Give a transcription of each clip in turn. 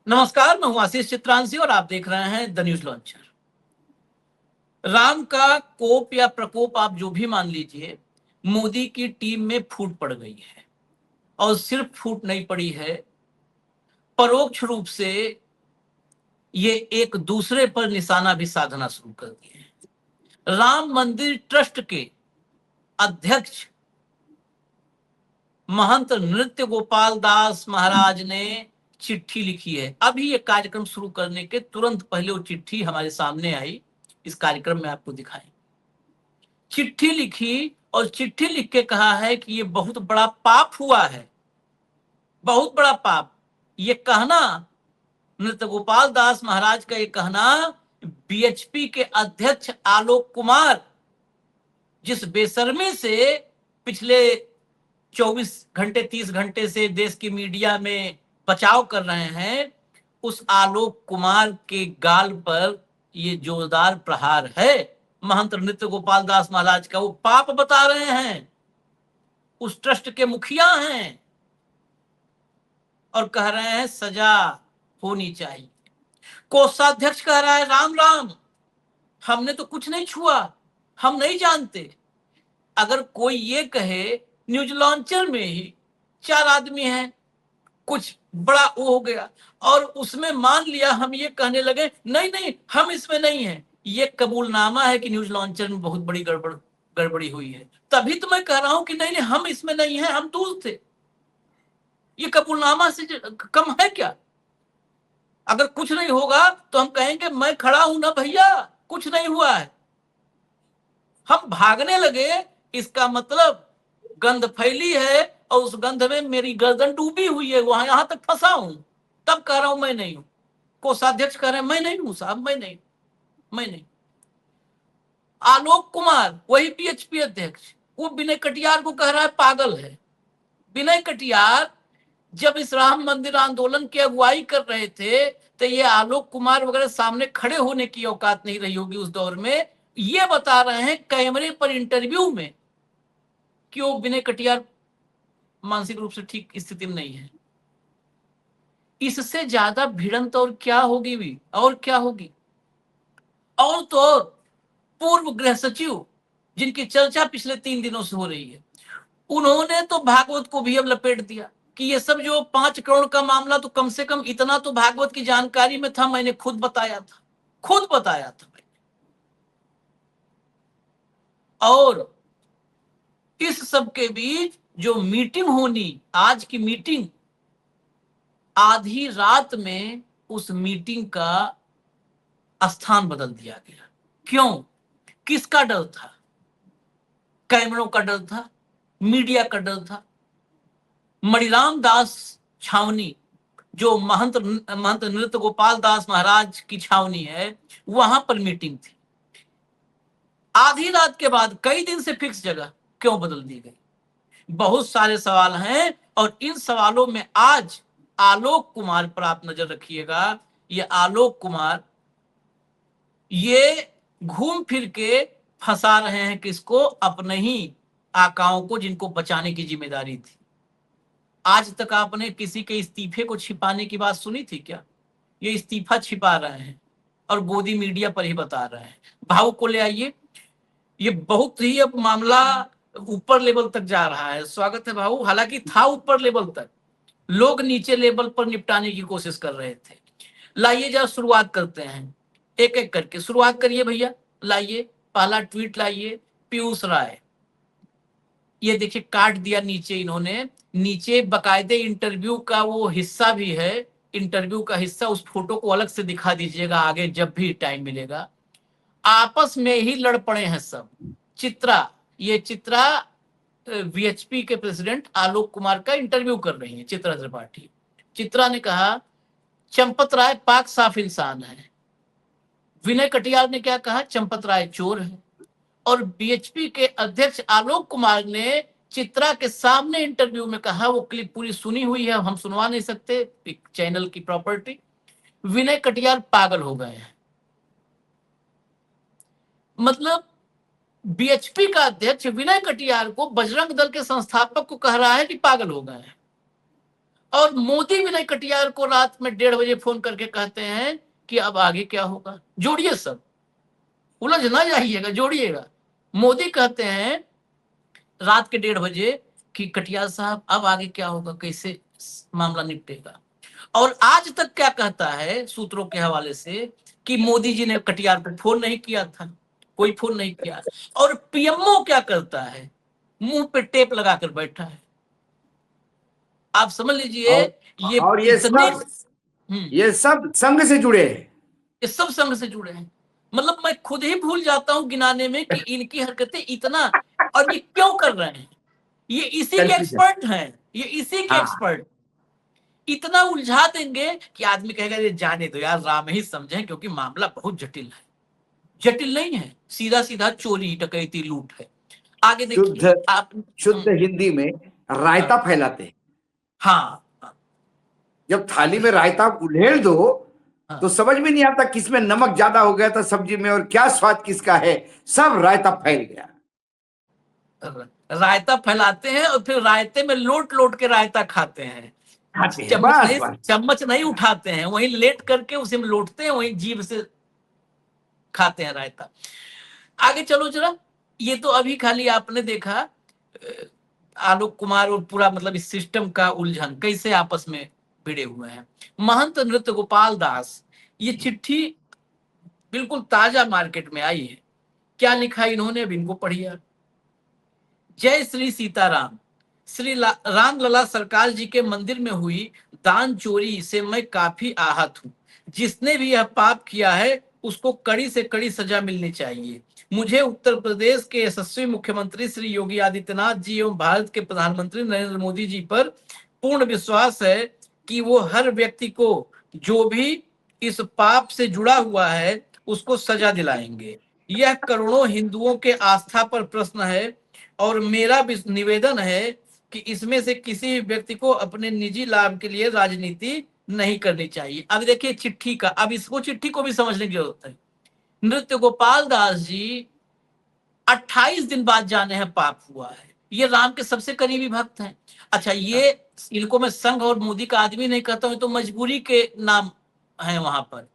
नमस्कार, मैं हूं आशीष चित्रांशी और आप देख रहे हैं द न्यूज लॉन्चर। राम का कोप या प्रकोप आप जो भी मान लीजिए, मोदी की टीम में फूट पड़ गई है। और सिर्फ फूट नहीं पड़ी है, परोक्ष रूप से ये एक दूसरे पर निशाना भी साधना शुरू कर दिए हैं। राम मंदिर ट्रस्ट के अध्यक्ष महंत नृत्य गोपाल दास महाराज ने चिट्ठी लिखी है। अभी ये कार्यक्रम शुरू करने के तुरंत पहले वो चिट्ठी हमारे सामने आई। इस कार्यक्रम में आपको दिखाएं। चिट्ठी लिखी और चिट्ठी लिख के कहा है कि ये बहुत बड़ा पाप हुआ है, बहुत बड़ा पाप। ये कहना, नृत्य गोपाल दास महाराज का ये कहना, बीएचपी के अध्यक्ष आलोक कुमार जिस बेशर्मी से पिछले 24 घंटे 30 घंटे से देश की मीडिया में बचाव कर रहे हैं, उस आलोक कुमार के गाल पर ये जोरदार प्रहार है। महंत नृत्य गोपाल दास महाराज का वो पाप बता रहे हैं, उस ट्रस्ट के मुखिया हैं, और कह रहे हैं सजा होनी चाहिए। कोषाध्यक्ष कह रहा है राम राम, हमने तो कुछ नहीं छुआ, हम नहीं जानते। अगर कोई ये कहे, न्यूज लॉन्चर में ही 4 आदमी हैं, कुछ बड़ा वो हो गया और उसमें मान लिया, हम ये कहने लगे नहीं नहीं हम इसमें नहीं है, ये कबूलनामा है कि न्यूज लॉन्चर में बहुत बड़ी गड़बड़ी हुई है। तभी तो मैं कह रहा हूं कि नहीं नहीं हम इसमें नहीं है, हम दूर थे। ये कबूलनामा से कम है क्या? अगर कुछ नहीं होगा तो हम कहेंगे मैं खड़ा हूं ना भैया, कुछ नहीं हुआ है। हम भागने लगे, इसका मतलब गंध फैली है और उस गंध में मेरी गर्दन डूबी हुई है, वहां यहां तक फंसा हूं। तब कह रहा हूं मैं नहीं हूं। कोषाध्यक्ष कह रहे हैं मैं नहीं हूं साहब, मैं नहीं। आलोक कुमार वही पीएचपी अध्यक्ष, वो विनय कटियार को कह रहा है पागल है। विनय कटियार जब इस राम मंदिर आंदोलन की अगुवाई कर रहे थे तो ये आलोक कुमार वगैरह सामने खड़े होने की औकात नहीं रही होगी उस दौर में। ये बता रहे हैं कैमरे पर इंटरव्यू में कि वो विनय कटियार मानसिक रूप से ठीक स्थिति में नहीं है। इससे ज्यादा भिड़ंत और क्या होगी भी, और क्या होगी। और तो और पूर्व गृह सचिव जिनकी चर्चा पिछले 3 दिनों से हो रही है, उन्होंने तो भागवत को भी अब लपेट दिया कि ये सब जो 5 करोड़ का मामला, तो कम से कम इतना तो भागवत की जानकारी में था, मैंने खुद बताया था। और इस सब के बीच जो मीटिंग होनी, आज की मीटिंग, आधी रात में उस मीटिंग का स्थान बदल दिया गया। क्यों? किसका डर था? कैमरों का डर था, मीडिया का डर था। मणिराम दास छावनी, जो महंत नृत्य गोपाल दास महाराज की छावनी है, वहां पर मीटिंग थी। आधी रात के बाद कई दिन से फिक्स जगह क्यों बदल दी गई? बहुत सारे सवाल हैं और इन सवालों में आज आलोक कुमार पर आप नजर रखिएगा। ये आलोक कुमार ये घूम फिर के फंसा रहे हैं किसको? अपने ही आकाओं को, जिनको बचाने की जिम्मेदारी थी। आज तक आपने किसी के इस्तीफे को छिपाने की बात सुनी थी क्या? ये इस्तीफा छिपा रहे हैं और गोदी मीडिया पर ही बता रहे हैं। भाव को ले आइए, ये बहुत ही अब मामला ऊपर लेवल तक जा रहा है। स्वागत है भाऊ। हालांकि था ऊपर लेवल तक, लोग नीचे लेवल पर निपटाने की कोशिश कर रहे थे। लाइए जरा शुरुआत करते हैं, एक एक करके शुरुआत करिए भैया। लाइए पहला ट्वीट लाइए, पीयूष राय। ये देखिए काट दिया नीचे इन्होंने, नीचे बकायदे इंटरव्यू का वो हिस्सा भी है। इंटरव्यू का हिस्सा, उस फोटो को अलग से दिखा दीजिएगा आगे जब भी टाइम मिलेगा। आपस में ही लड़ पड़े हैं सब। चित्रा, ये चित्रा वीएचपी के प्रेसिडेंट आलोक कुमार का इंटरव्यू कर रही है, चित्रा त्रिपाठी। चित्रा ने कहा चंपत राय पाक साफ इंसान है। विनय कटियार ने क्या कहा? चंपत राय चोर है। और बीएचपी के अध्यक्ष आलोक कुमार ने चित्रा के सामने इंटरव्यू में कहा, वो क्लिप पूरी सुनी हुई है, हम सुनवा नहीं सकते, चैनल की प्रॉपर्टी। विनय कटियार पागल हो गए हैं। मतलब बीएचपी का अध्यक्ष विनय कटियार को बजरंग दल के संस्थापक को कह रहा है कि पागल हो गए हैं। और मोदी विनय कटियार को रात में 1:30 बजे फोन करके कहते हैं कि अब आगे क्या होगा। जोड़िए सब, उलझ ना जाइएगा, जोड़िएगा। मोदी कहते हैं रात के 1:30 बजे कि कटियार साहब अब आगे क्या होगा, कैसे मामला निपटेगा। और आज तक क्या कहता है सूत्रों के हवाले से कि मोदी जी ने कटियार को फोन नहीं किया था, कोई फोन नहीं किया। और पीएमओ क्या करता है, मुंह पे टेप लगाकर बैठा है। आप समझ लीजिए ये और इतने ये सब संघ से जुड़े हैं, ये सब संघ से जुड़े हैं। मतलब मैं खुद ही भूल जाता हूं गिनाने में कि इनकी हरकतें इतना, और ये क्यों कर रहे हैं। ये इसी के एक्सपर्ट हैं, ये इसी के एक्सपर्ट। इतना उलझा देंगे कि आदमी कहेगा ये जाने दो यार, राम ही समझे, क्योंकि मामला बहुत जटिल है। जटिल नहीं है, सीधा सीधा चोरी डकैती लूट है। आगे देखिए आप, शुद्ध हिंदी में रायता फैलाते हैं। हाँ, जब थाली में रायता उड़ेल दो तो समझ में नहीं आता किसमें नमक ज्यादा हो गया था सब्जी में और क्या स्वाद किसका है, सब रायता फैल गया। रायता फैलाते हैं और फिर रायते में लोट लोट के रायता खाते हैं। चम्मच नहीं उठाते हैं, वहीं लेट करके उसे लौटते हैं, वहीं जीभ से खाते हैं रायता। आगे चलो जरा। ये तो अभी खाली आपने देखा आलोक कुमार और पूरा मतलब इस सिस्टम का उलझन कैसे आपस में भिड़े हुए हैं। महंत नृत्य गोपाल दास, ये चिट्ठी बिल्कुल ताजा मार्केट में आई है। क्या लिखा इन्होंने, अब इनको पढ़िए। जय श्री सीताराम। श्री राम लला सरकार जी के मंदिर में हुई दान चोरी से मैं काफी आहत हूँ। जिसने भी यह पाप किया है उसको कड़ी से कड़ी सजा मिलनी चाहिए। मुझे उत्तर प्रदेश के यशस्वी मुख्यमंत्री श्री योगी आदित्यनाथ जी एवं भारत के प्रधानमंत्री नरेंद्र मोदी जी पर पूर्ण विश्वास है कि वो हर व्यक्ति को जो भी इस पाप से जुड़ा हुआ है उसको सजा दिलाएंगे। यह करोड़ों हिंदुओं के आस्था पर प्रश्न है और मेरा निवेदन है कि इसमें से किसी व्यक्ति को अपने निजी लाभ के लिए राजनीति नहीं करनी चाहिए। अब देखिए चिट्ठी का, अब इसको चिट्ठी को भी समझने की जरूरत है। नृत्य गोपाल दास जी 28 दिन बाद जाने हैं पाप हुआ है। ये राम के सबसे करीबी भक्त हैं। अच्छा, ये इनको मैं संघ और मोदी का आदमी नहीं कहता हूं, तो मजबूरी के नाम है वहां पर,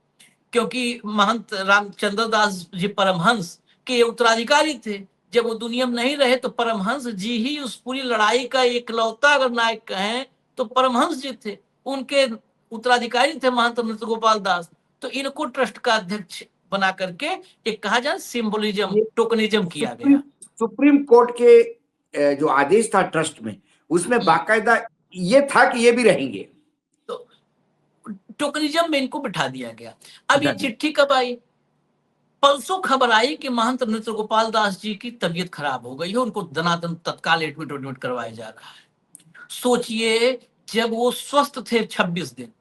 क्योंकि महंत रामचंद्र दास जी परमहंस के उत्तराधिकारी थे। जब वो दुनिया में नहीं रहे तो परमहंस जी ही उस पूरी लड़ाई का एकलौता अगर नायक कहें तो परमहंस जी थे, उनके उत्तराधिकारी थे महंत नृत्य गोपाल दास। तो इनको ट्रस्ट का अध्यक्ष बना करके एक कहा जाए सिंबोलिज्म, टोकनिज्म किया गया। सुप्रीम कोर्ट के जो आदेश था ट्रस्ट में, उसमें बाकायदा ये था कि ये भी रहेंगे, तो टोकनिज्म में इनको बिठा दिया गया। अब ये चिट्ठी कब आई? परसों खबर आई कि महंत नृत्य गोपाल दास जी की तबीयत खराब हो गई है, उनको दनादन तत्काल एडमिट करवाया जा रहा है। सोचिए, जब वो स्वस्थ थे 26 दिन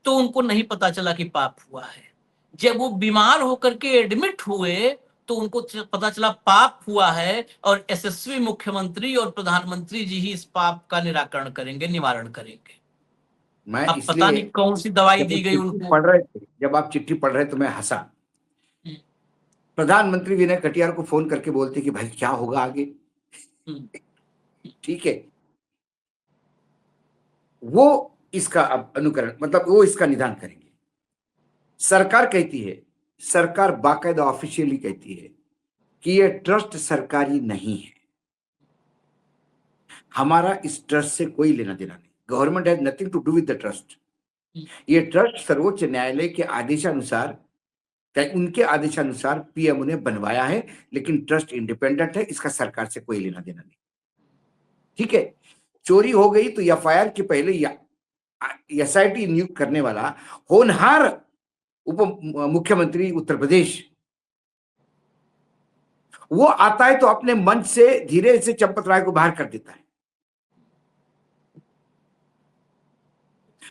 तो उनको नहीं पता चला कि पाप हुआ है। जब वो बीमार होकर के एडमिट हुए तो उनको पता चला पाप हुआ है, और यशस्वी मुख्यमंत्री और प्रधानमंत्री जी ही इस पाप का निराकरण करेंगे, निवारण करेंगे। मैं अब पता नहीं कौन सी दवाई दी गई उनको। पढ़ रहे थे, जब आप चिट्ठी पढ़ रहे तो मैं हंसा। प्रधानमंत्री विनय कटियार को फोन करके बोलते कि भाई क्या होगा आगे, ठीक है, वो इसका अब अनुकरण, मतलब वो इसका निदान करेंगे। सरकार कहती है, सरकार बाकायदा ऑफिशियली कहती है कि ये ट्रस्ट सरकारी नहीं है, हमारा इस ट्रस्ट से कोई लेना देना नहीं, government has nothing to do with the trust. ये ट्रस्ट सर्वोच्च न्यायालय के आदेशानुसार, उनके आदेशानुसार पीएमओ ने बनवाया है, लेकिन ट्रस्ट इंडिपेंडेंट है, इसका सरकार से कोई लेना देना नहीं, ठीक है। चोरी हो गई तो एफआईआर के पहले एसआईटी नियुक्त करने वाला होनहार उप मुख्यमंत्री उत्तर प्रदेश, वो आता है तो अपने मंच से धीरे से चंपत राय को बाहर कर देता है।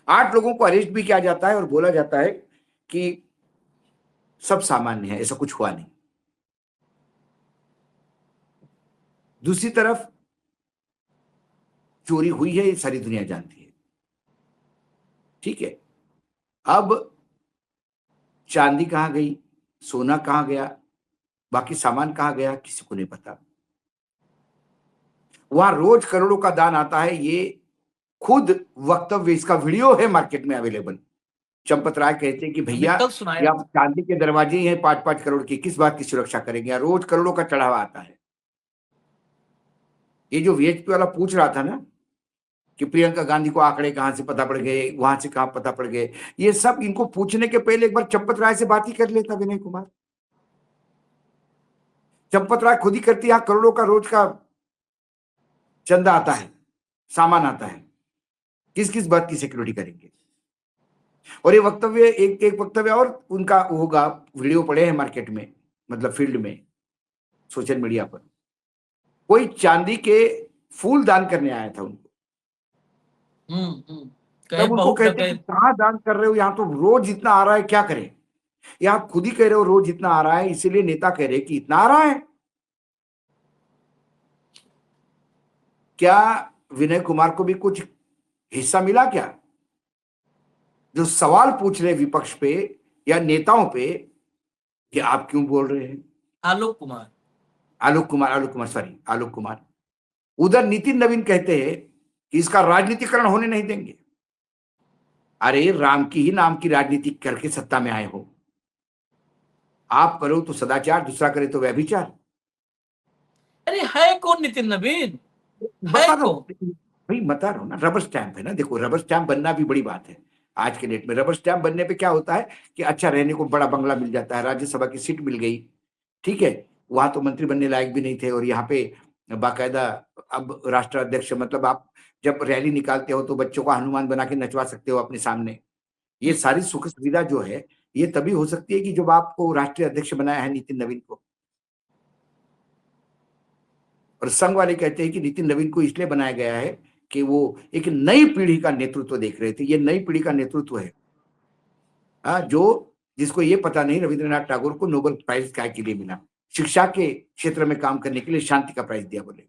8 लोगों को अरेस्ट भी किया जाता है और बोला जाता है कि सब सामान्य है, ऐसा कुछ हुआ नहीं। दूसरी तरफ चोरी हुई है, ये सारी दुनिया जानती है, ठीक है। अब चांदी कहां गई, सोना कहां गया, बाकी सामान कहां गया, किसी को नहीं पता। वहां रोज करोड़ों का दान आता है, ये खुद वक्तव्य, इसका वीडियो है मार्केट में अवेलेबल। चंपत राय कहते हैं कि भैया कल ये सुनाया आप चांदी के दरवाजे ही हैं 5-5 करोड़ की, किस बात की सुरक्षा करेंगे? रोज करोड़ों का चढ़ावा आता है। ये जो वीएचपी वाला पूछ रहा था ना कि प्रियंका गांधी को आंकड़े कहां से पता पड़ गए, वहां से कहां पता पड़ गए, ये सब इनको पूछने के पहले एक बार चंपत राय से बात ही कर लेता विनय कुमार। चंपत राय खुद ही करती, यहां करोड़ों का रोज का चंदा आता है, सामान आता है, किस किस बात की सिक्योरिटी करेंगे? और ये वक्तव्य एक वक्तव्य और उनका होगा, वीडियो पड़े हैं मार्केट में, मतलब फील्ड में, सोशल मीडिया पर। कोई चांदी के फूल दान करने आया था उनको, कहे तब उनको बहुत कहते टके कि कहाँ दान कर रहे हो, यहाँ तो रोज इतना आ रहा है, क्या करें? ये आप खुद ही कह रहे हो रोज इतना आ रहा है, इसीलिए नेता कह रहे कि इतना आ रहा है। क्या विनय कुमार को भी कुछ हिस्सा मिला क्या? जो सवाल पूछ रहे विपक्ष पे या नेताओं पे कि आप क्यों बोल रहे हैं? आलोक कुमार सॉरी, आलोक कुमार। उधर नितिन नवीन कहते हैं कि इसका राजनीतिकरण होने नहीं देंगे। अरे राम की ही नाम की राजनीति करके सत्ता में आए हो, आप करो तो सदाचार, दूसरा करे तो व्यभिचार। अरे है कौन नितिन नवीन? है बता दो कौन? भाई, बता रहा हूं ना, रबर स्टैंप है ना। देखो, रबर स्टैंप बनना भी बड़ी बात है आज के डेट में। रबर स्टैंप बनने पे क्या होता है कि अच्छा रहने को बड़ा बंगला मिल जाता है, राज्यसभा की सीट मिल गई, ठीक है, वहां तो मंत्री बनने लायक भी नहीं थे, और यहाँ पे बाकायदा अब राष्ट्राध्यक्ष, मतलब आप जब रैली निकालते हो तो बच्चों को हनुमान बना के नचवा सकते हो अपने सामने। ये सारी सुख सुविधा जो है ये तभी हो सकती है कि जब आपको राष्ट्रीय अध्यक्ष बनाया है नितिन नवीन को। और संघ वाले कहते हैं कि नितिन नवीन को इसलिए बनाया गया है कि वो एक नई पीढ़ी का नेतृत्व देख रहे थे। ये नई पीढ़ी का नेतृत्व है, जो जिसको ये पता नहीं रविंद्रनाथ टैगोर को नोबेल प्राइज काय के लिए मिला, शिक्षा के क्षेत्र में काम करने के लिए शांति का प्राइज दिया, बोले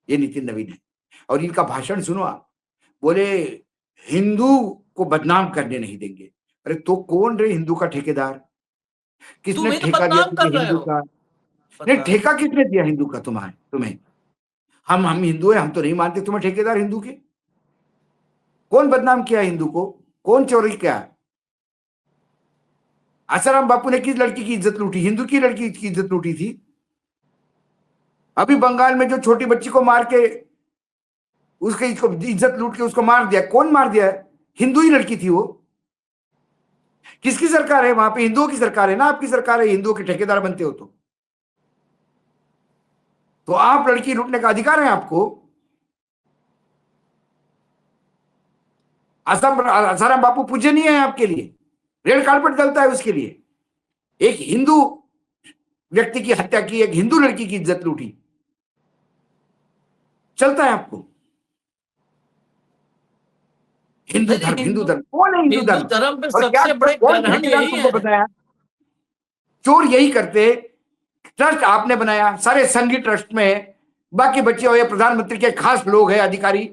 ये नितिन नवीन है। और इनका भाषण सुनो आप, बोले हिंदू को बदनाम करने नहीं देंगे। अरे तो कौन रे हिंदू का ठेकेदार? किसने तुम ही तो ठेका दिया बदनाम कर तुझे रहे हिंदू हो। का? नहीं, पता ठेका किसने दिया हिंदू का तुम्हें? हम हिंदू है, हम तो नहीं मानते तुम्हें ठेकेदार हिंदू के। कौन बदनाम किया हिंदू को? कौन चोरी किया? आसाराम बापू ने किस लड़की की इज्जत लूटी? हिंदू की लड़की की इज्जत लूटी थी। अभी बंगाल में जो छोटी बच्ची को मार के उसके इज्जत लूट के उसको मार दिया, कौन मार दिया? हिंदू ही लड़की थी वो। किसकी सरकार है वहां पे? हिंदुओं की सरकार है ना, आपकी सरकार है, हिंदुओं के ठेकेदार बनते हो तो आप लड़की लूटने का अधिकार है आपको। आसाराम बापू पूजनीय है आपके लिए, रेड कार्पेट चलता है उसके लिए। एक हिंदू व्यक्ति की हत्या की, एक हिंदू लड़की की इज्जत लूटी, चलता है आपको? हिंदू अरे धर्म, हिंदू हिंदू धर्म कौन है? हिंदू हिंदू धर्म धर्म पे और क्या सबसे बड़े कौन ग्रहण ठेकेदार यही तुमको है। बताया? चोर यही करते। ट्रस्ट आपने बनाया, सारे संघी ट्रस्ट में बाकी बच्चे हुए प्रधानमंत्री के खास लोग हैं, अधिकारी।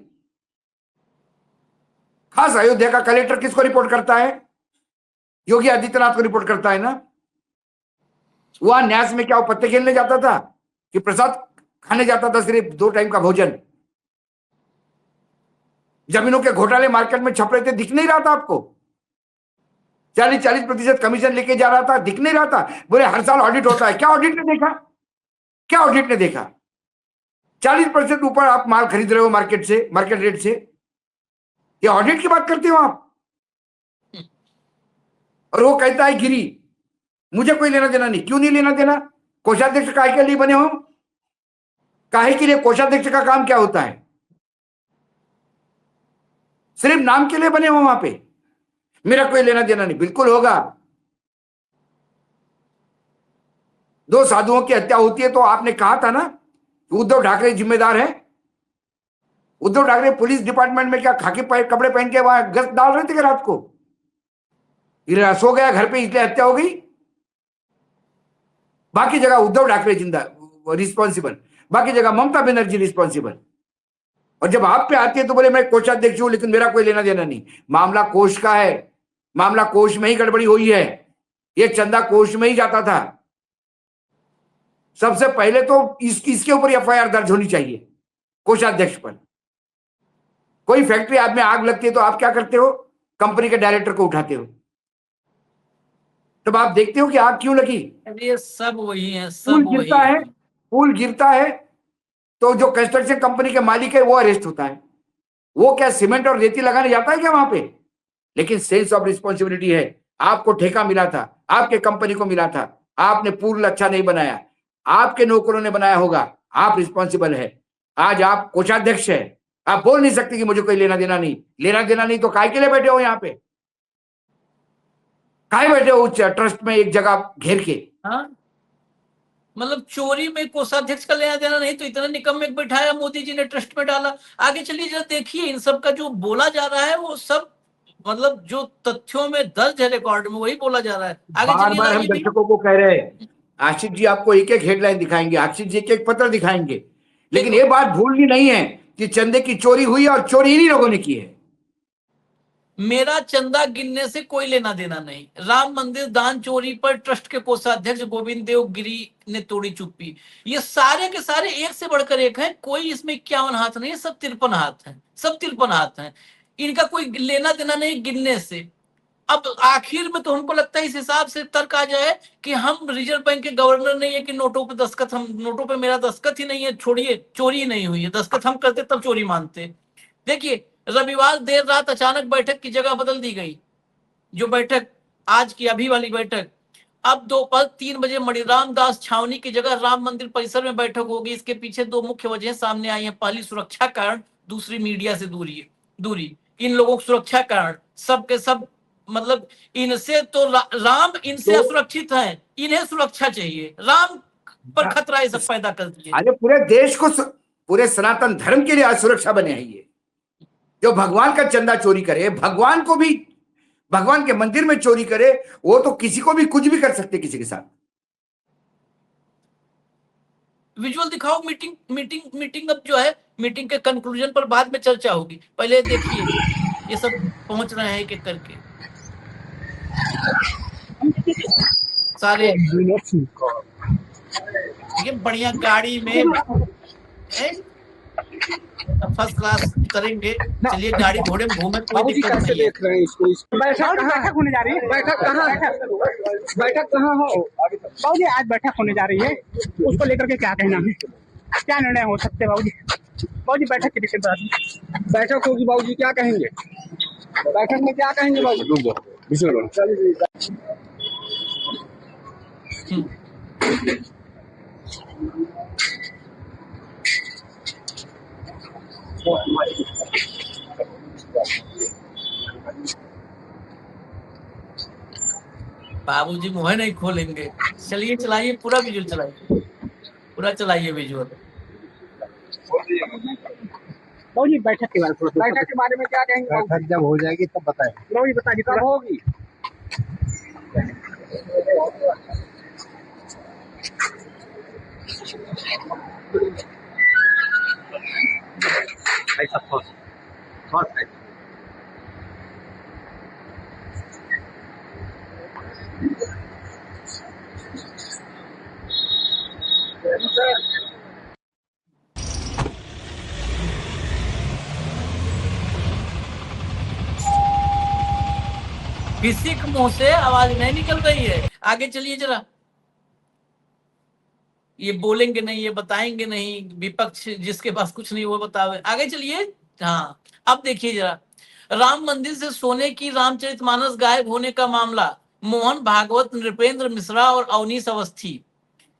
खास अयोध्या का कलेक्टर किसको रिपोर्ट करता है? योगी आदित्यनाथ को रिपोर्ट करता है ना। वहां न्यास में क्या वो पत्ते खेलने जाता था कि प्रसाद खाने जाता था, सिर्फ 2 टाइम का भोजन? जमीनों के घोटाले मार्केट में छप रहे थे, दिख नहीं रहा था आपको? 40-40% कमीशन लेके जा रहा था, दिख नहीं रहा था? बोले हर साल ऑडिट होता है, क्या ऑडिट ने देखा? क्या ऑडिट ने देखा? 40% ऊपर आप माल खरीद रहे हो मार्केट से, मार्केट रेट से, ये ऑडिट की बात करते हो आप? और वो कहता है गिरी, मुझे कोई लेना देना नहीं। क्यों नहीं लेना देना? कोषाध्यक्ष काहे के लिए बने हो? काहे के लिए? कोषाध्यक्ष का काम क्या होता है? सिर्फ नाम के लिए बने हो वहां पे? मेरा कोई लेना देना नहीं, बिल्कुल होगा। 2 साधुओं की हत्या होती है तो आपने कहा था ना उद्धव ठाकरे जिम्मेदार है। उद्धव ठाकरे पुलिस डिपार्टमेंट में क्या खाकी कपड़े पहन के वहां गश्त डाल रहे थे कि रात को? सो गया घर पे इसलिए हत्या हो गई? बाकी जगह उद्धव ठाकरे जिंदा रिस्पॉन्सिबल, बाकी जगह ममता बनर्जी रिस्पॉन्सिबल। और जब आप पे आती है तो बोले मैं कोषाध्यक्ष हूं लेकिन मेरा कोई लेना देना नहीं। मामला कोष का है, मामला कोष में ही गड़बड़ी हुई है, ये चंदा कोष में ही जाता था। सबसे पहले तो इसके ऊपर एफआईआर दर्ज होनी चाहिए कोषाध्यक्ष पर। कोई फैक्ट्री आप में आग लगती है तो आप क्या करते हो? कंपनी के डायरेक्टर को उठाते हो। तब आप देखते हो कि आग क्यों लगी। अरे ये सब वही है, पुल सब गिरता वही है, है। पुल गिरता है तो जो कंस्ट्रक्शन कंपनी के मालिक है वो अरेस्ट होता है। वो क्या सीमेंट और रेती लगाने जाता है क्या वहां पे? लेकिन सेंस ऑफ रिस्पॉन्सिबिलिटी है। आपको ठेका मिला था, आपके कंपनी को मिला था, आपने पुल अच्छा नहीं बनाया, आपके नौकरों ने बनाया होगा, आप रिस्पॉन्सिबल है। आज आप कोषाध्यक्ष है, आप बोल नहीं सकते कि मुझे कोई लेना देना नहीं। लेना देना नहीं तो काय के लिए बैठे हो यहाँ पे? काय बैठे हो उस ट्रस्ट में एक जगह घेर के? हाँ, मतलब चोरी में कोषाध्यक्ष का लेना देना नहीं तो इतना निकम्मे बैठाया मोदी जी ने, ट्रस्ट में डाला। आगे चलिए जरा देखिए, इन सब का जो बोला जा रहा है वो सब मतलब जो तथ्यों में दर्ज है रिकॉर्ड में वही बोला जा रहा है। आगे बार चलिए बार हम लाइए भैया। दर्शकों को कह रहे हैं, आशीष जी आपको एक एक हेडलाइन दिखाएंगे, आशीष जी एक एक पत्र दिखाएंगे, लेकिन देखो, ये बात भूलनी नहीं है कि चंदे की चोरी हुई और चोरी इन्हीं लोगों ने की है। मेरा चंदा गिनने से कोई लेना देना नहीं। राम मंदिर दान चोरी पर ट्रस्ट के कोषाध्यक्ष गोविंद देव गिरी ने तोड़ी चुप्पी। ये सारे के सारे एक से बढ़कर एक हैं, कोई इसमें 51 हाथ नहीं है, सब 53 हाथ हैं, सब 53 हाथ हैं। इनका कोई लेना देना नहीं गिनने से। अब आखिर में तो हमको लगता है इस हिसाब से तर्क आ जाए कि हम रिजर्व बैंक के गवर्नर नहीं है कि नोटों पे दस्तखत, हम नोटों पे मेरा दस्तखत ही नहीं है, छोड़िए चोरी नहीं हुई है, दस्तखत हम करते तब चोरी मानते। देखिए, रविवार देर रात अचानक बैठक की जगह बदल दी गई। जो बैठक आज की अभी वाली बैठक, अब दोपहर 3 बजे मणिराम दास छावनी की जगह राम मंदिर परिसर में बैठक होगी। इसके पीछे दो मुख्य वजह सामने आई है। पहली, सुरक्षा कारण, दूसरी मीडिया से दूरी। इन लोगों को सुरक्षा कारण, सब के सब मतलब इनसे तो राम इनसे तो असुरक्षित है, इन्हें सुरक्षा चाहिए। राम पर खतरा ये सब पैदा कर दिए। अरे पूरे देश को, पूरे सनातन धर्म के लिए असुरक्षा बने हैं ये। जो भगवान का चंदा चोरी करे, भगवान को भी, भगवान के मंदिर में चोरी करे, वो तो किसी को भी कुछ भी कर सकते किसी के साथ। विजुअल दिखाओ। मीटिंग अब जो है, मीटिंग के कंक्लूजन पर बाद में चर्चा होगी। पहले देखिए ये सब पहुंच रहे हैं एक एक करके सारे। देखिए बढ़िया गाड़ी में फर्स्ट क्लास करेंगे। चलिए गाड़ी घोड़े में घूमे, कोई बाबूजी दिक्कत कैसे नहीं है। देख रहे हैं इसको? बैठक होने जा रही है। बैठक कहाँ है? बैठक कहाँ हो? बाबूजी आज बैठक होने जा रही है, उसको लेकर के क्या कहना है, क्या निर्णय हो सकते हैं बाबूजी? बाबूजी बैठक के विषय पर बैठक होगी, बाबूजी क्या कहेंगे? बैठक में क्या कहेंगे बाबूजी? बाबूजी मुंह नहीं खोलेंगे। चलिए चलाइए, पूरा विजुअल चलाइए, पूरा चलाइए विजुअल। बाबूजी बैठक के बारे में बैठक के बारे में क्या कहेंगे बाबूजी? बैठक जब हो जाएगी तब बताएं। बाबूजी बताइए कब होगी? किसी के मुंह से आवाज नहीं निकल रही है। आगे चलिए जरा। ये बोलेंगे नहीं, ये बताएंगे नहीं, विपक्ष जिसके पास कुछ नहीं वो बतावे। आगे चलिए। हाँ, अब देखिए जरा, राम मंदिर से सोने की रामचरितमानस गायब होने का मामला। मोहन भागवत, नृपेंद्र मिश्रा और अवनीश अवस्थी,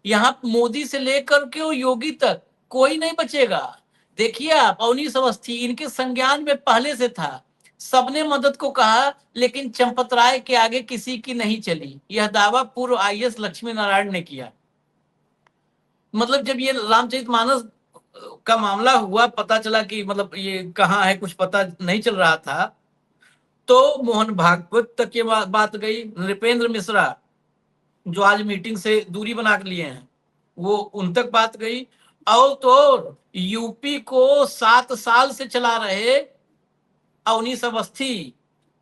यहाँ मोदी से लेकर के योगी तक कोई नहीं बचेगा। देखिए आप, अवनीश अवस्थी इनके संज्ञान में पहले से था। सबने मदद को कहा लेकिन चंपत राय के आगे किसी की नहीं चली। यह दावा पूर्व आईएएस लक्ष्मी नारायण ने किया। मतलब जब ये रामचरितमानस का मामला हुआ, पता चला कि मतलब ये कहाँ है, कुछ पता नहीं चल रहा था, तो मोहन भागवत तक ये बात गई। नृपेंद्र मिश्रा जो आज मीटिंग से दूरी बना के लिए हैं, वो उन तक बात गई। और तो यूपी को 7 साल से चला रहे अवनीश अवस्थी,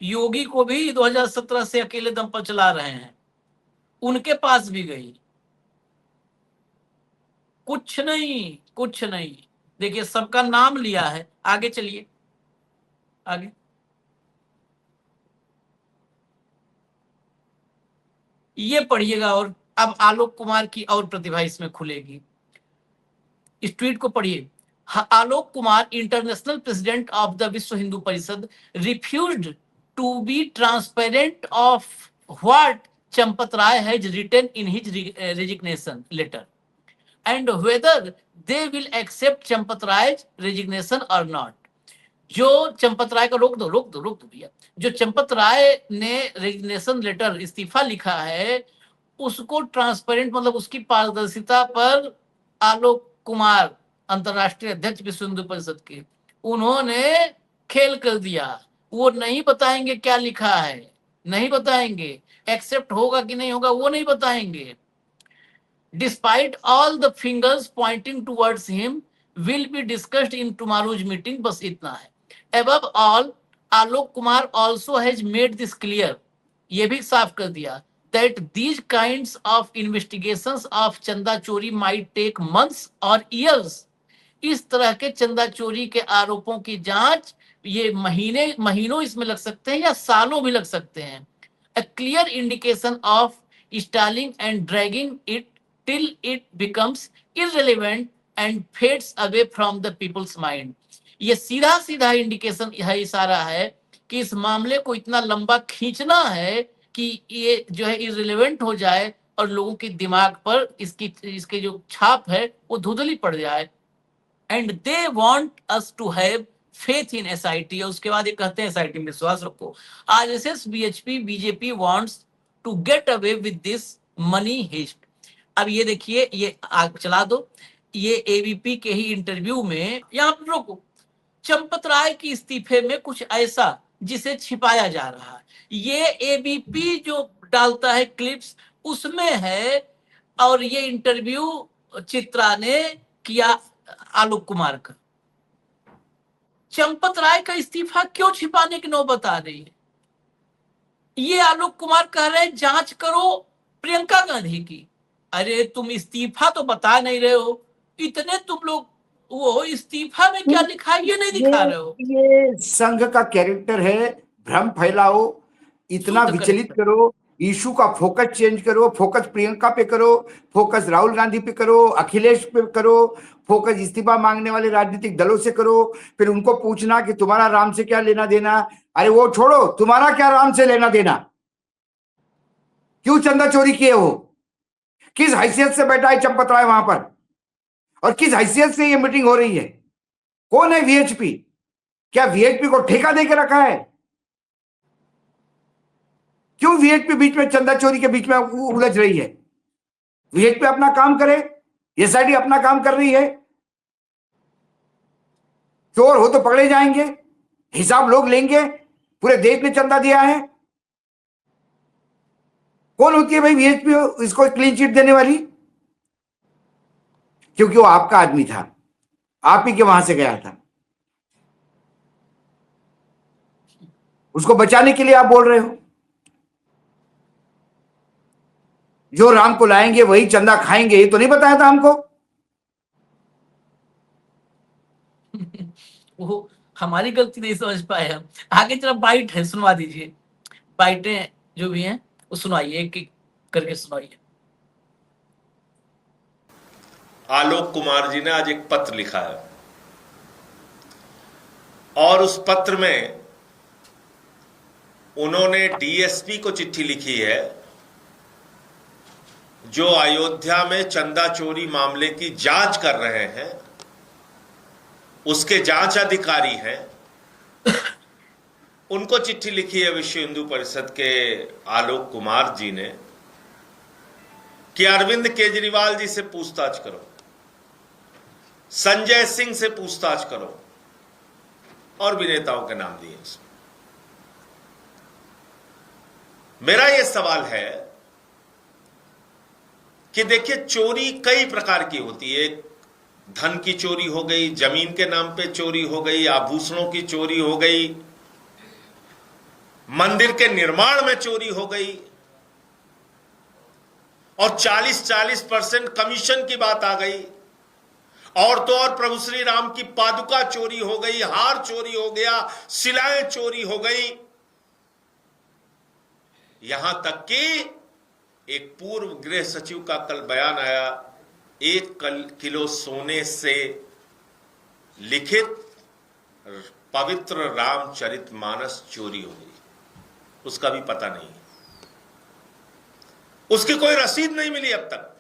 योगी को भी 2017 से अकेले दम पर चला रहे हैं, उनके पास भी गई। कुछ नहीं, कुछ नहीं। देखिए सबका नाम लिया है। आगे चलिए। आगे ये पढ़िएगा। और अब आलोक कुमार की और प्रतिभा इसमें खुलेगी। इस ट्वीट को पढ़िए। Alok Kumar, international president of the Vishwa Hindu Parishad, refused to be transparent of what Champat Rai has written in his resignation letter and whether they will accept Champat Rai resignation और नॉट। जो चंपत राय का रोक दो भैया। जो चंपत राय ने रेजिग्नेशन लेटर, इस्तीफा लिखा है, उसको ट्रांसपेरेंट मतलब उसकी पारदर्शिता पर आलोक कुमार, अंतरराष्ट्रीय अध्यक्ष विश्व हिंदू परिषद के, उन्होंने खेल कर दिया। वो नहीं बताएंगे क्या लिखा है, नहीं बताएंगे। एक्सेप्ट होगा कि नहीं होगा वो नहीं बताएंगे। Despite all the fingers pointing towards him will be discussed in tomorrow's meeting. बस इतना है। Above all, Alok Kumar also has made this clear, ये भी साफ कर दिया, that these kinds of investigations of चंदा चोरी might take months or years। इस तरह के चंदा चोरी के आरोपों की जांच ये महीनों इसमें लग सकते हैं या सालों भी लग सकते हैं। A clear indication of stalling and dragging it till it becomes irrelevant and fades away from the people's mind। ये सीधा सीधा इंडिकेशन है, इशारा है कि इस मामले को इतना लंबा खींचना है कि ये जो है इररिलेवेंट हो जाए और लोगों के दिमाग पर इसके जो छाप है वो धुंधली पड़ जाए। And they want us to have faith in SIT. और उसके बाद ये कहते हैं एसआईटी में विश्वास रखो। RSS, VHP, BJP wants to get away with this money heist. अब ये देखिए, ये आग चला दो। ये एबीपी के ही इंटरव्यू में, यहाँ पर रोको, चंपत राय की इस्तीफे में कुछ ऐसा जिसे छिपाया जा रहा है, ये एबीपी जो डालता है क्लिप्स उसमें है। और ये इंटरव्यू चित्रा ने किया आलोक कुमार का। चंपत राय का इस्तीफा क्यों छिपाने की नौबत आ रही है? ये आलोक कुमार कह रहे हैं जांच करो प्रियंका गांधी की। अरे तुम इस्तीफा तो बता नहीं रहे हो, इतने तुम लोग वो इस्तीफा में क्या लिखा है ये नहीं दिखा रहे हो। ये संघ का कैरेक्टर है, भ्रम फैलाओ, इतना विचलित करो, इशू का फोकस चेंज करो, फोकस प्रियंका पे करो, फोकस राहुल गांधी पे करो, अखिलेश पे करो, फोकस इस्तीफा मांगने वाले राजनीतिक दलों से करो, फिर उनको पूछना कि तुम्हारा राम से क्या लेना देना। अरे वो छोड़ो, तुम्हारा क्या राम से लेना देना? क्यों चंदा चोरी किए हो? किस हैसियत से बैठा है चंपत राय वहां पर, और किस हैसियत से ये मीटिंग हो रही है? कौन है वीएचपी? क्या वीएचपी को ठेका देके रखा है? क्यों वीएचपी बीच में, चंदा चोरी के बीच में उलझ रही है? वीएचपी अपना काम करे, एसआईटी अपना काम कर रही है। चोर हो तो पकड़े जाएंगे, हिसाब लोग लेंगे, पूरे देश ने चंदा दिया है। कौन होती है भाई वीएचपी इसको क्लीन चिट देने वाली? क्योंकि वो आपका आदमी था, आप ही के वहां से गया था, उसको बचाने के लिए आप बोल रहे हो। जो राम को लाएंगे वही चंदा खाएंगे, ये तो नहीं बताया था हमको। वो हमारी गलती नहीं समझ पाए हम। आगे जरा बाइट है, सुनवा दीजिए। बाइटें जो भी हैं वो सुनाइए, एक एक करके सुनाइए। आलोक कुमार जी ने आज एक पत्र लिखा है और उस पत्र में उन्होंने डीएसपी को चिट्ठी लिखी है जो अयोध्या में चंदा चोरी मामले की जांच कर रहे हैं, उसके जांच अधिकारी हैं। उनको चिट्ठी लिखी है विश्व हिंदू परिषद के आलोक कुमार जी ने कि अरविंद केजरीवाल जी से पूछताछ करो, संजय सिंह से पूछताछ करो, और भी नेताओं के नाम दिए उसमें। मेरा यह सवाल है कि देखिए, चोरी कई प्रकार की होती है। धन की चोरी हो गई, जमीन के नाम पे चोरी हो गई, आभूषणों की चोरी हो गई, मंदिर के निर्माण में चोरी हो गई, और 40% कमीशन की बात आ गई। और तो और प्रभु श्री राम की पादुका चोरी हो गई, हार चोरी हो गया, शिलाएं चोरी हो गई, यहां तक कि एक पूर्व गृह सचिव का कल बयान आया, 1 किलो सोने से लिखित पवित्र रामचरितमानस चोरी हो गई, उसका भी पता नहीं, उसकी कोई रसीद नहीं मिली अब तक।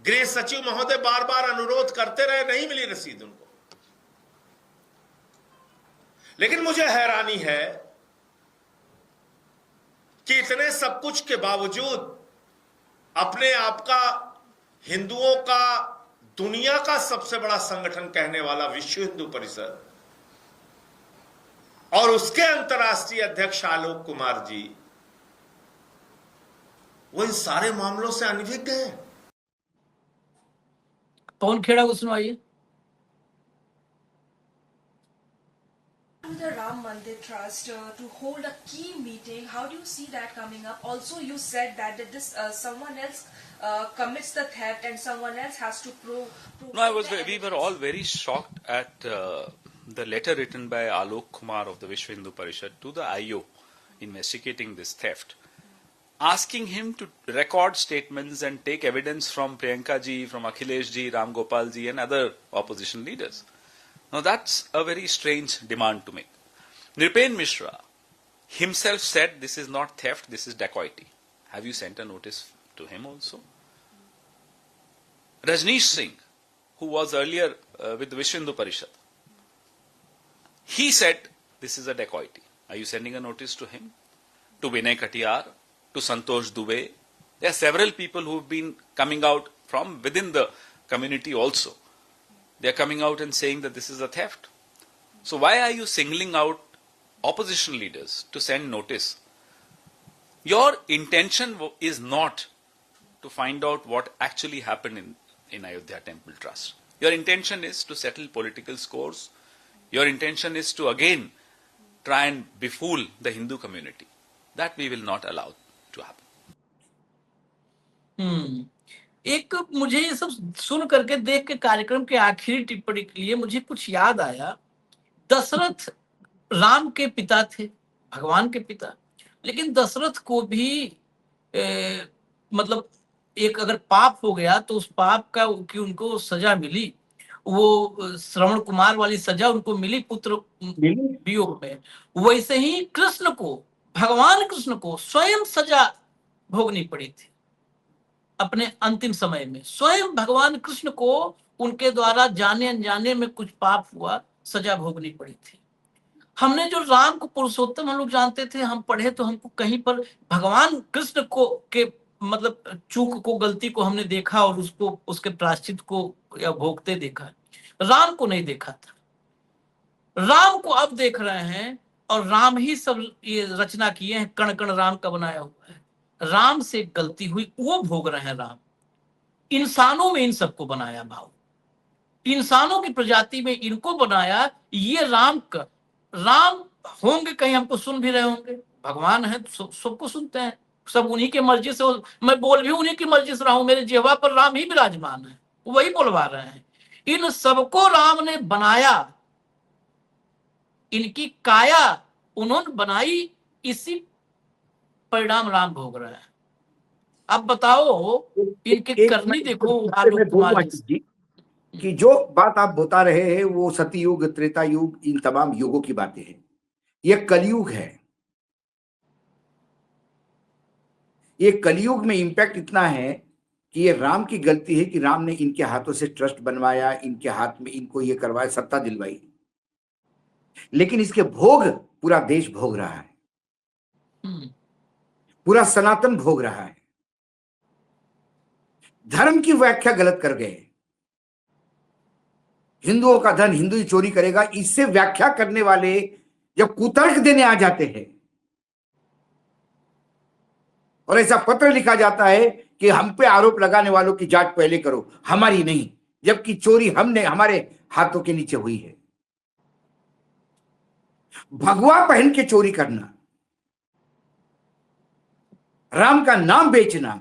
गृह सचिव महोदय बार बार अनुरोध करते रहे, नहीं मिली रसीद उनको। लेकिन मुझे हैरानी है कि इतने सब कुछ के बावजूद अपने आप का हिंदुओं का दुनिया का सबसे बड़ा संगठन कहने वाला विश्व हिंदू परिषद और उसके अंतर्राष्ट्रीय अध्यक्ष आलोक कुमार जी वो इन सारे मामलों से अनभिज्ञ हैं। पवन खेड़ा को सुनवाइए। To the Ram Mandir Trust to hold a key meeting, how do you see that coming up? Also, you said that this someone else commits the theft and someone else has to prove. No, we were all very shocked at the letter written by Alok Kumar of the Vishwa Hindu Parishad to the IO investigating this theft, asking him to record statements and take evidence from Priyanka ji, from Akhilesh ji, Ram Gopal ji and other opposition leaders. Now that's a very strange demand to make. Nripen Mishra himself said this is not theft, this is dacoity. Have you sent a notice to him also? Rajneesh Singh, who was earlier with the Vishwa Hindu Parishad, he said this is a dacoity. Are you sending a notice to him? To Vinay Katiyar, to Santosh Dubey? There are several people who have been coming out from within the community also. They are coming out and saying that this is a theft. So why are you singling out opposition leaders to send notice? Your intention is not to find out what actually happened in Ayodhya Temple Trust. Your intention is to settle political scores. Your intention is to again try and befool the Hindu community. That we will not allow to happen. एक मुझे ये सब सुन करके देख के कार्यक्रम के आखिरी टिप्पणी के लिए मुझे कुछ याद आया। दशरथ राम के पिता थे, भगवान के पिता, लेकिन दशरथ को भी मतलब एक अगर पाप हो गया तो उस पाप का कि उनको सजा मिली, वो श्रवण कुमार वाली सजा उनको मिली पुत्र वियोग में। वैसे ही कृष्ण को, भगवान कृष्ण को स्वयं सजा भोगनी पड़ी थी अपने अंतिम समय में। स्वयं भगवान कृष्ण को उनके द्वारा जाने अनजाने में कुछ पाप हुआ, सजा भोगनी पड़ी थी। हमने जो राम को पुरुषोत्तम हम लोग जानते थे, हम पढ़े तो हमको कहीं पर भगवान कृष्ण को के मतलब चूक को, गलती को हमने देखा और उसको, उसके प्रायश्चित को या भोगते देखा। राम को नहीं देखा था। राम को अब देख रहे हैं और राम ही सब ये रचना किए हैं, कण कण राम का बनाया हुआ है। राम से गलती हुई, वो भोग रहे हैं राम। इंसानों में इन सबको बनाया भाव, इंसानों की प्रजाति में इनको बनाया। ये राम होंगे, कहीं हमको सुन भी रहे होंगे, भगवान है सबको सुनते हैं, सब उन्हीं के मर्जी से। मैं बोल भी उन्हीं की मर्जी से रहा हूं, मेरे जिह्वा पर राम ही विराजमान है, वही बोलवा रहे हैं। इन सबको राम ने बनाया, इनकी काया उन्होंने बनाई, इसी परिणाम राम भोग रहे हैं। अब बताओ इनके करनी देखो आलोक कुमार जी कि जो बात आप बता रहे हैं वो सतयुग, त्रेता युग, इन तमाम युगों की बातें हैं। ये कलयुग है। ये कलयुग में इंपैक्ट इतना है कि ये राम की गलती है कि राम ने इनके हाथों से ट्रस्ट बनवाया, इनके हाथ में इनको ये करवाया, सत्ता दिलवाई, लेकिन इसके भोग पूरा देश भोग रहा है, पूरा सनातन भोग रहा है। धर्म की व्याख्या गलत कर गए। हिंदुओं का धन हिंदू ही चोरी करेगा, इससे व्याख्या करने वाले जब कुतर्क देने आ जाते हैं और ऐसा पत्र लिखा जाता है कि हम पे आरोप लगाने वालों की जांच पहले करो, हमारी नहीं, जबकि चोरी हमने, हमारे हाथों के नीचे हुई है। भगवा पहन के चोरी करना, राम का नाम बेचना,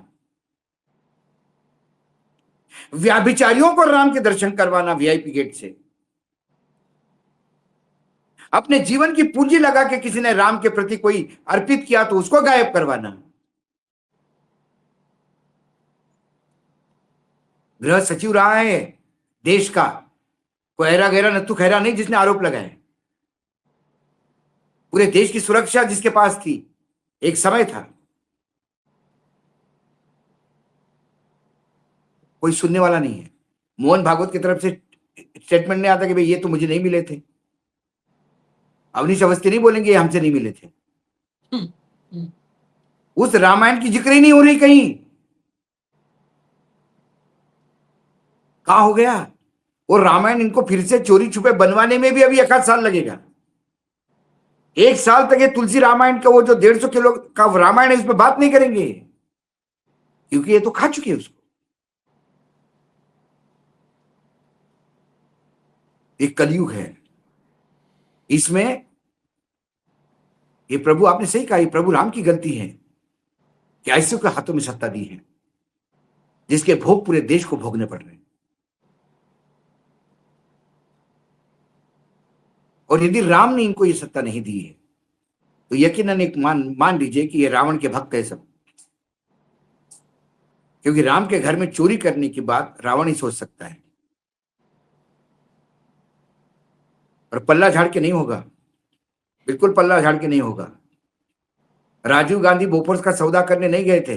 व्याभिचारियों को राम के दर्शन करवाना वीआईपी गेट से, अपने जीवन की पूंजी लगा के किसी ने राम के प्रति कोई अर्पित किया तो उसको गायब करवाना, गृह सचिव रहा है देश का, कोई ऐरा गैरा नत्थु खैरा नहीं जिसने आरोप लगाए, पूरे देश की सुरक्षा जिसके पास थी, एक समय था। कोई सुनने वाला नहीं है। मोहन भागवत की तरफ से स्टेटमेंट नहीं आता कि भाई ये तो मुझे नहीं मिले थे। अवनीश अवस्थी नहीं बोलेंगे ये हमसे नहीं मिले थे। उस रामायण की जिक्र ही नहीं हो रही कहीं। कहां हो गया वो रामायण? इनको फिर से चोरी छुपे बनवाने में भी अभी 1 साल लगेगा। 1 साल तक ये तुलसी रामायण का वो जो 150 किलो का रामायण है इस पर बात नहीं करेंगे, क्योंकि ये तो खा चुके हैं उसको। एक कलयुग है, इसमें ये प्रभु, आपने सही कहा, ये प्रभु राम की गलती है कि ऐसे के हाथों में सत्ता दी है जिसके भोग पूरे देश को भोगने पड़ रहे हैं। और यदि राम ने इनको ये सत्ता नहीं दी है तो यकीनन एक मान लीजिए कि ये रावण के भक्त है सब, क्योंकि राम के घर में चोरी करने की बात रावण ही सोच सकता है। और पल्ला झाड़ के नहीं होगा, बिल्कुल पल्ला झाड़ के नहीं होगा। राजीव गांधी बोफोर्स का सौदा करने नहीं गए थे,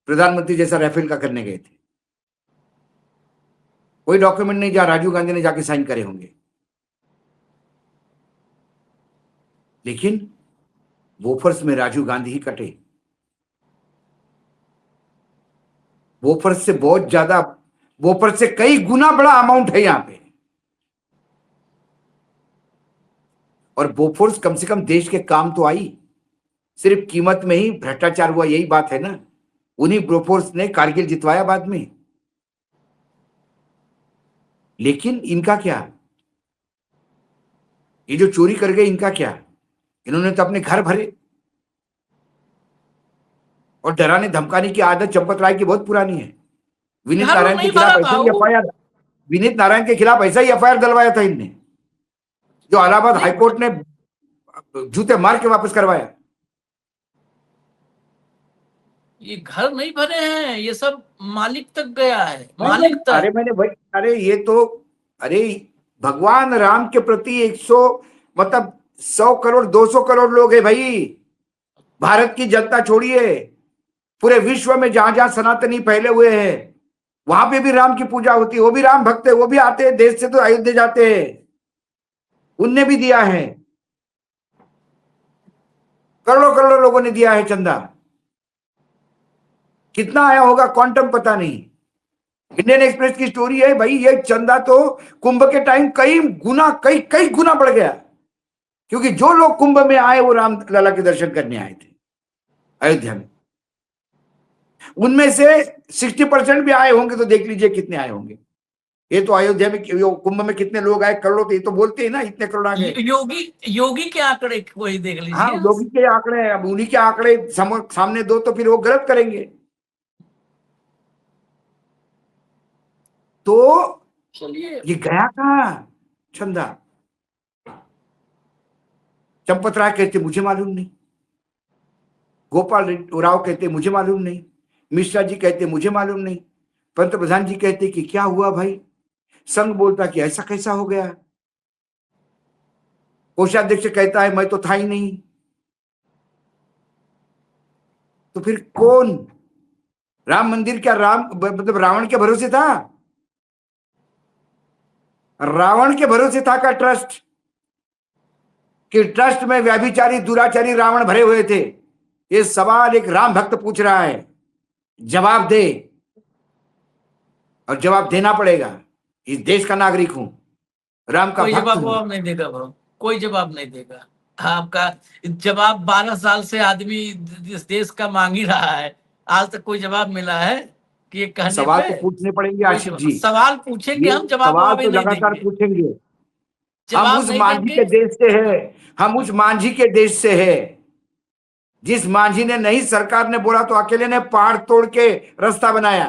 प्रधानमंत्री जैसा राफेल का करने गए थे। कोई डॉक्यूमेंट नहीं जहां राजीव गांधी ने जाके साइन करे होंगे, लेकिन बोफोर्स में राजीव गांधी ही कटे। बोफोर्स से बहुत ज्यादा, बोफोर्स से कई गुना बड़ा अमाउंट है यहां पे। और बोफोर्स कम से कम देश के काम तो आई, सिर्फ कीमत में ही भ्रष्टाचार हुआ, यही बात है ना। उन्हीं बोफोर्स ने कारगिल जितवाया बाद में। लेकिन इनका क्या? ये जो चोरी कर गए इनका क्या? इन्होंने तो अपने घर भरे। और डराने धमकाने की आदत चंपत राय की बहुत पुरानी है। विनीत नारायण के खिलाफ ऐसा ही एफआईआर, विनीत नारायण के खिलाफ ऐसा ही एफआईआर डलवाया था इनने, जो इलाहाबाद हाईकोर्ट ने जूते मार के वापस करवाया। ये घर नहीं भरे हैं, ये सब मालिक तक गया है, मालिक तक। अरे मैंने भाई, अरे ये तो, अरे भगवान राम के प्रति 100 करोड़ 200 करोड़ लोग हैं भाई। भारत की जनता छोड़िए, पूरे विश्व में जहां जहां सनातनी फैले हुए हैं वहां पे भी राम की पूजा होती है। वो भी राम भक्त है, वो भी आते हैं देश से तो अयोध्या जाते हैं। उनने भी दिया है, करोड़ों करोड़ों लोगों ने दिया है चंदा। कितना आया होगा क्वांटम पता नहीं। इंडियन एक्सप्रेस की स्टोरी है भाई, ये चंदा तो कुंभ के टाइम कई गुना बढ़ गया, क्योंकि जो लोग कुंभ में आए वो राम लला के दर्शन करने आए थे अयोध्या में। उनमें से 60% भी आए होंगे तो देख लीजिए कितने आए होंगे। ये तो अयोध्या में कुंभ में कितने लोग आए, करोड़ों, तो ये तो बोलते हैं ना इतने करोड़ आ गए। योगी के आंकड़े कोई देख लीजिए। हाँ, योगी के आंकड़े, अब उन्हीं के आंकड़े सामने दो तो फिर वो गलत करेंगे। तो चलिए, ये गया कहां चंदा? चंपत राय कहते मुझे मालूम नहीं, गोपाल राव कहते मुझे मालूम नहीं, मिश्रा जी कहते मुझे मालूम नहीं, पंतप्रधान जी कहते कि क्या हुआ भाई, संघ बोलता कि ऐसा कैसा हो गया, कोषाध्यक्ष कहता है मैं तो था ही नहीं। तो फिर कौन? राम मंदिर क्या मतलब रावण के भरोसे था? रावण के भरोसे था का ट्रस्ट? कि ट्रस्ट में व्यभिचारी दुराचारी रावण भरे हुए थे? ये सवाल एक राम भक्त पूछ रहा है, जवाब दे। और जवाब देना पड़ेगा। इस देश का नागरिक हूं, राम का कोई भक्त हूं। जवाब नहीं देगा भाव, कोई जवाब नहीं देगा। आपका जवाब 12 साल से आदमी इस देश का मांग ही रहा है, आज तक कोई जवाब मिला है कि ये कहने सवाल पे? तो पूछने पड़ेंगे आशिष जी, सवाल पूछेंगे हम, जवाब सवाल तो नहीं लगातार देंगे। पूछेंगे। हम जवाब उस नहीं मांझी देंगे। के देश से है, हम उस मांझी के देश से है जिस मांझी ने नहीं, सरकार ने बोला तो अकेले ने पहाड़ तोड़ के रास्ता बनाया।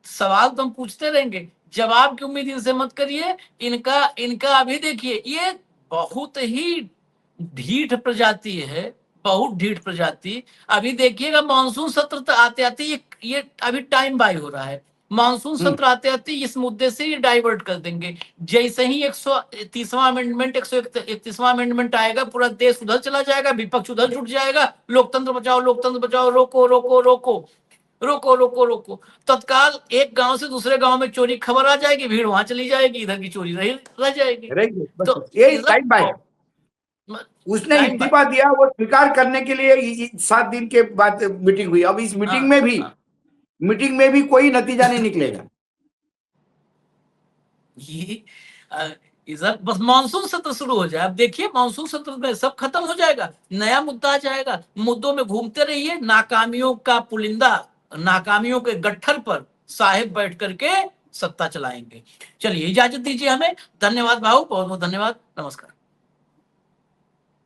सवाल तो हम पूछते रहेंगे, जवाब की उम्मीद इनसे मत करिए। इनका अभी देखिए, ये बहुत ही ढीठ प्रजाति है, बहुत ढीठ प्रजाति। अभी देखिएगा मानसून सत्र आते आते ये अभी टाइम बाय हो रहा है। मानसून सत्र आते आते इस मुद्दे से ये डाइवर्ट कर देंगे। जैसे ही 130वां अमेंडमेंट 131वां अमेंडमेंट आएगा, पूरा देश उधर चला जाएगा, विपक्ष उधर जुट जाएगा, लोकतंत्र बचाओ, रोको रोको रोको रोको रोको रोको। तत्काल एक गांव से दूसरे गांव में चोरी खबर आ जाएगी, भीड़ वहां चली जाएगी, इधर की चोरी रह जाएगी। तो ये टाइम बाय, उसने इस्तीफा दिया, वो स्वीकार करने के लिए 7 दिन के बाद मीटिंग हुई। अब इस मीटिंग में भी कोई नतीजा नहीं निकलेगा। ये इधर बस मानसून सत्र शुरू हो जाए, अब देखिए मानसून सत्र में सब खत्म हो जाएगा, नया मुद्दा आ जाएगा। मुद्दों में घूमते रहिए, नाकामियों का पुलिंदा, नाकामियों के गट्ठर पर साहेब बैठ करके सत्ता चलाएंगे। चलिए इजाजत दीजिए हमें। धन्यवाद भाऊ, बहुत बहुत धन्यवाद, नमस्कार।